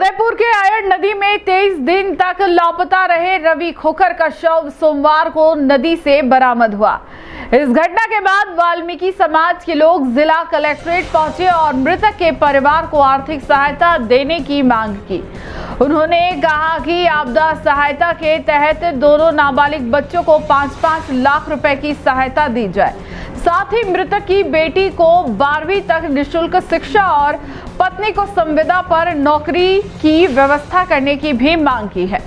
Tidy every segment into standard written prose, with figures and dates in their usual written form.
उदयपुर के आयड़ नदी में 23 दिन तक लापता रहे रवि खोखर का शव सोमवार को नदी से बरामद हुआ। इस घटना के बाद वाल्मीकि समाज के लोग जिला कलेक्ट्रेट पहुंचे और मृतक के परिवार को आर्थिक सहायता देने की मांग की। उन्होंने कहा कि आपदा सहायता के तहत दोनों नाबालिग बच्चों को 5-5 लाख रुपए की सहायता दी जाए। साथ ही मृतक की बेटी को 12वीं तक निःशुल्क शिक्षा और पत्नी को संविदा पर नौकरी की व्यवस्था करने की भी मांग की है।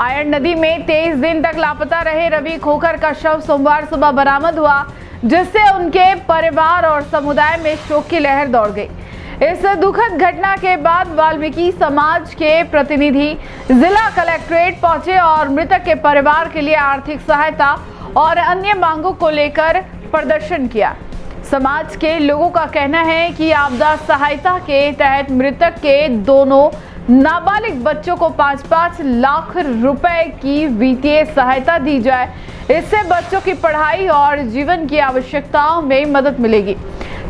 आयड़ नदी में 23 दिन तक लापता रहे रवि खोखर का शव सोमवार सुबह बरामद हुआ, जिससे उनके परिवार और समुदाय में शोक की लहर दौड़ गई। इस दुखद घटना के बाद वाल्मीकि समाज के प्रतिनिधि जिला कलेक्ट्रेट पहुंचे और मृतक के परिवार के लिए आर्थिक सहायता और अन्य मांगों को लेकर प्रदर्शन किया। समाज के लोगों का कहना है कि आपदा सहायता के तहत मृतक के दोनों नाबालिग बच्चों को 5-5 लाख रुपए की वित्तीय सहायता दी जाए। इससे बच्चों की पढ़ाई और जीवन की आवश्यकताओं में मदद मिलेगी।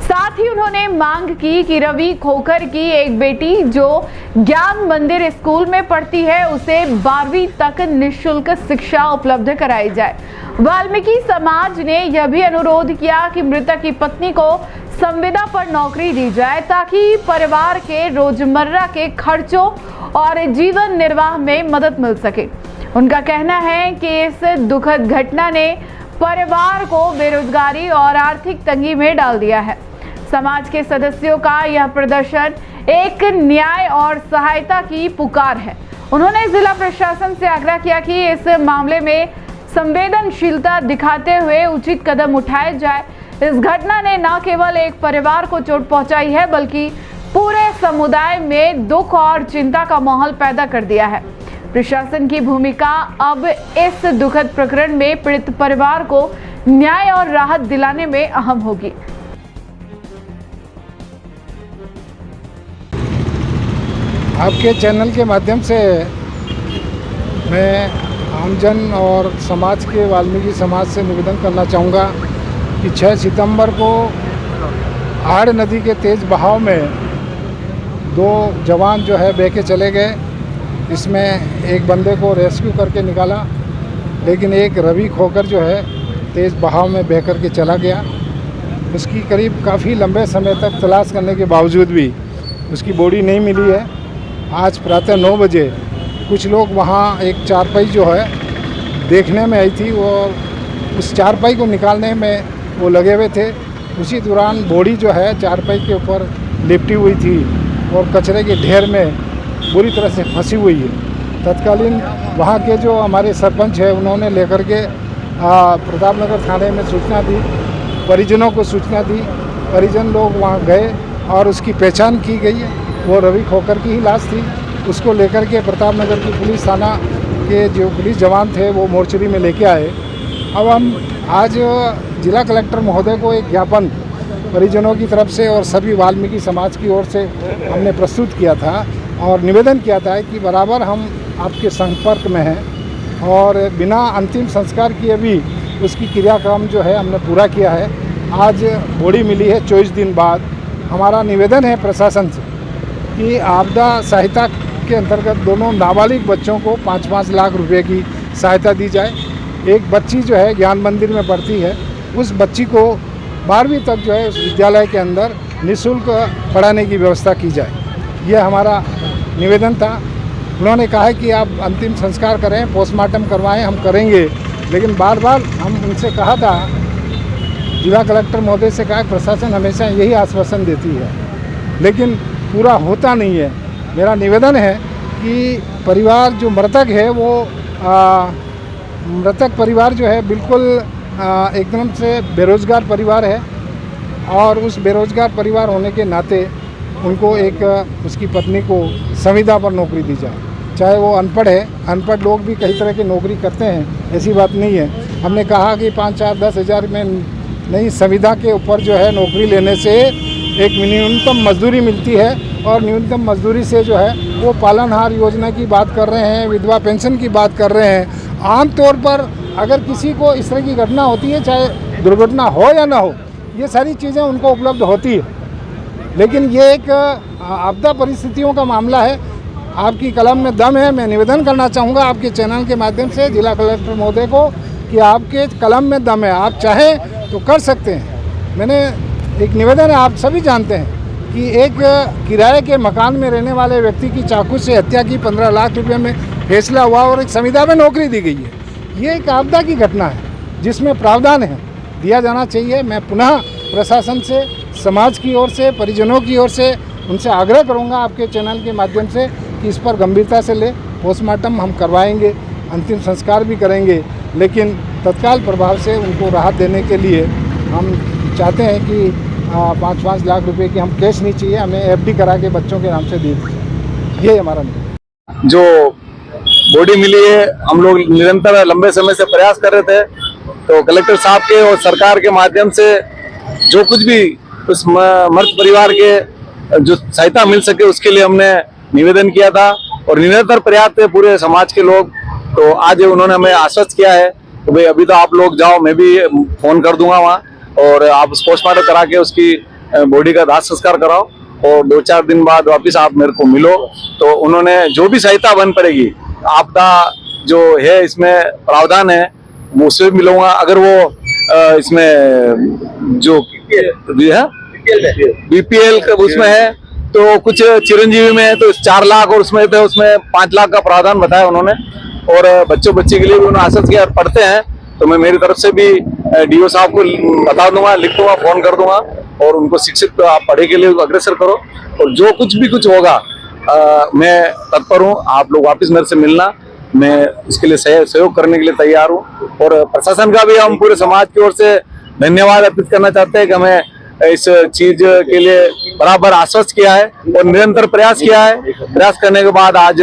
साथ ही उन्होंने मांग की कि रवि खोखर की एक बेटी जो ज्ञान मंदिर स्कूल में पढ़ती है, उसे 12वीं तक निःशुल्क शिक्षा उपलब्ध कराई जाए। वाल्मीकि समाज ने यह भी अनुरोध किया कि मृतक की पत्नी को संविदा पर नौकरी दी जाए, ताकि परिवार के रोजमर्रा के खर्चों और जीवन निर्वाह में मदद मिल सके। उनका कहना है कि इस दुखद घटना ने परिवार को बेरोजगारी और आर्थिक तंगी में डाल दिया है। समाज के सदस्यों का यह प्रदर्शन एक न्याय और सहायता की पुकार है। उन्होंने जिला प्रशासन से आग्रह किया कि इस मामले में संवेदनशीलता दिखाते हुए उचित कदम उठाए जाए। इस घटना ने न केवल एक परिवार को चोट पहुंचाई है, बल्कि पूरे समुदाय में दुख और चिंता का माहौल पैदा कर दिया है। प्रशासन की भूमिका अब इस दुखद प्रकरण में पीड़ित परिवार को न्याय और राहत दिलाने में अहम होगी। आपके चैनल के माध्यम से मैं आमजन और समाज के वाल्मीकि समाज से निवेदन करना चाहूँगा कि 6 सितंबर को आयड़ नदी के तेज़ बहाव में 2 जवान जो है बह के चले गए। इसमें एक बंदे को रेस्क्यू करके निकाला, लेकिन एक रवि खोखर जो है तेज़ बहाव में बह कर के चला गया। उसकी करीब काफ़ी लंबे समय तक तलाश करने के बावजूद भी उसकी बॉडी नहीं मिली है। आज प्रातः 9 बजे कुछ लोग वहाँ एक चारपाई जो है देखने में आई थी, और उस चारपाई को निकालने में वो लगे हुए थे। उसी दौरान बॉडी जो है चारपाई के ऊपर लिपटी हुई थी और कचरे के ढेर में बुरी तरह से फंसी हुई है। तत्कालीन वहाँ के जो हमारे सरपंच है, उन्होंने लेकर के प्रतापनगर थाने में सूचना दी, परिजनों को सूचना दी। परिजन लोग वहाँ गए और उसकी पहचान की गई है। वो रवि खोखर की ही लाश थी। उसको लेकर के प्रतापनगर की पुलिस थाना के जो पुलिस जवान थे वो मोर्चरी में लेके आए। अब हम आज जिला कलेक्टर महोदय को एक ज्ञापन परिजनों की तरफ से और सभी वाल्मीकि समाज की ओर से हमने प्रस्तुत किया था और निवेदन किया था कि बराबर हम आपके संपर्क में हैं और बिना अंतिम संस्कार किए भी उसकी क्रियाक्रम जो है हमने पूरा किया है। आज बॉडी मिली है 24 दिन बाद। हमारा निवेदन है प्रशासन से कि आपदा सहायता के अंतर्गत दोनों नाबालिग बच्चों को 5-5 लाख रुपए की सहायता दी जाए। एक बच्ची जो है ज्ञान मंदिर में पढ़ती है, उस बच्ची को 12वीं तक जो है उस विद्यालय के अंदर निःशुल्क पढ़ाने की व्यवस्था की जाए। यह हमारा निवेदन था। उन्होंने कहा है कि आप अंतिम संस्कार करें, पोस्टमार्टम करवाएं, हम करेंगे। लेकिन बार बार हम उनसे कहा था, जिला कलेक्टर महोदय से कहा, प्रशासन हमेशा यही आश्वासन देती है, लेकिन पूरा होता नहीं है। मेरा निवेदन है कि परिवार जो मृतक है वो मृतक परिवार जो है बिल्कुल एकदम से बेरोज़गार परिवार है, और उस बेरोज़गार परिवार होने के नाते उनको एक उसकी पत्नी को संविदा पर नौकरी दी जाए। चाहे वो अनपढ़ है, अनपढ़ लोग भी कई तरह की नौकरी करते हैं, ऐसी बात नहीं है। हमने कहा कि 5-4-10 हज़ार में नहीं, संविदा के ऊपर जो है नौकरी लेने से एक न्यूनतम मजदूरी मिलती है, और न्यूनतम मजदूरी से जो है वो पालनहार योजना की बात कर रहे हैं, विधवा पेंशन की बात कर रहे हैं। आमतौर पर अगर किसी को इस तरह की घटना होती है, चाहे दुर्घटना हो या ना हो, ये सारी चीज़ें उनको उपलब्ध होती है। लेकिन ये एक आपदा परिस्थितियों का मामला है। आपकी कलम में दम है। मैं निवेदन करना चाहूँगा आपके चैनल के माध्यम से जिला कलेक्टर महोदय को कि आपके कलम में दम है, आप चाहें तो कर सकते हैं। मैंने एक निवेदन है, आप सभी जानते हैं कि एक किराए के मकान में रहने वाले व्यक्ति की चाकू से हत्या की 15 लाख रुपए में फैसला हुआ और एक संविदा में नौकरी दी गई है। ये एक आपदा की घटना है जिसमें प्रावधान है, दिया जाना चाहिए। मैं पुनः प्रशासन से, समाज की ओर से, परिजनों की ओर से उनसे आग्रह करूंगा आपके चैनल के माध्यम से कि इस पर गंभीरता से ले। पोस्टमार्टम हम करवाएंगे, अंतिम संस्कार भी करेंगे, लेकिन तत्काल प्रभाव से उनको राहत देने के लिए हम चाहते हैं कि 5-5 लाख रुपए की हम कैश नहीं चाहिए, हमें एफडी करा के बच्चों के नाम से दे दीजिए। ये हमारा निवेदन। जो बॉडी मिली है, हम लोग निरंतर लंबे समय से प्रयास कर रहे थे, तो कलेक्टर साहब के और सरकार के माध्यम से जो कुछ भी उस मृत परिवार के जो सहायता मिल सके उसके लिए हमने निवेदन किया था और निरंतर प्रयास थे पूरे समाज के लोग। तो आज उन्होंने हमें आश्वस्त किया है तो भाई अभी तो आप लोग जाओ, मैं भी फोन कर दूंगा वहाँ और आप पोस्टमार्टम करा के उसकी बॉडी का दाह संस्कार कराओ और 2-4 दिन बाद वापिस आप मेरे को मिलो। तो उन्होंने जो भी सहायता बन पड़ेगी, आपदा जो है इसमें प्रावधान है, वो उससे भी मिलूंगा। अगर वो इसमें जो बीपीएल उसमें है तो कुछ चिरंजीवी में है तो 4 लाख और उसमें तो उसमें 5 लाख का प्रावधान बताया उन्होंने। और बच्चों बच्चे के लिए भी उन्होंने आश्वस्त किया, पढ़ते हैं तो मैं मेरी तरफ से भी डीओ साहब को बता दूंगा, लिख दूंगा, फोन कर दूंगा और उनको शिक्षित आप पढ़े के लिए अग्रसर करो और जो कुछ होगा मैं तत्पर हूँ। आप लोग वापस मेरे से मिलना, मैं इसके लिए सहयोग करने के लिए तैयार हूँ। और प्रशासन का भी हम पूरे समाज की ओर से धन्यवाद अर्पित करना चाहते हैं कि हमें इस चीज के लिए बराबर आश्वस्त किया है और निरंतर प्रयास किया है। प्रयास करने के बाद आज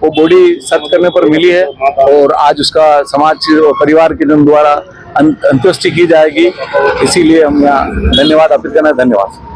वो बॉडी सर्च करने पर मिली है और आज उसका समाज और परिवार के जन द्वारा अंत्येष्टि की जाएगी। इसीलिए हम यहाँ धन्यवाद अर्पित करना है। धन्यवाद।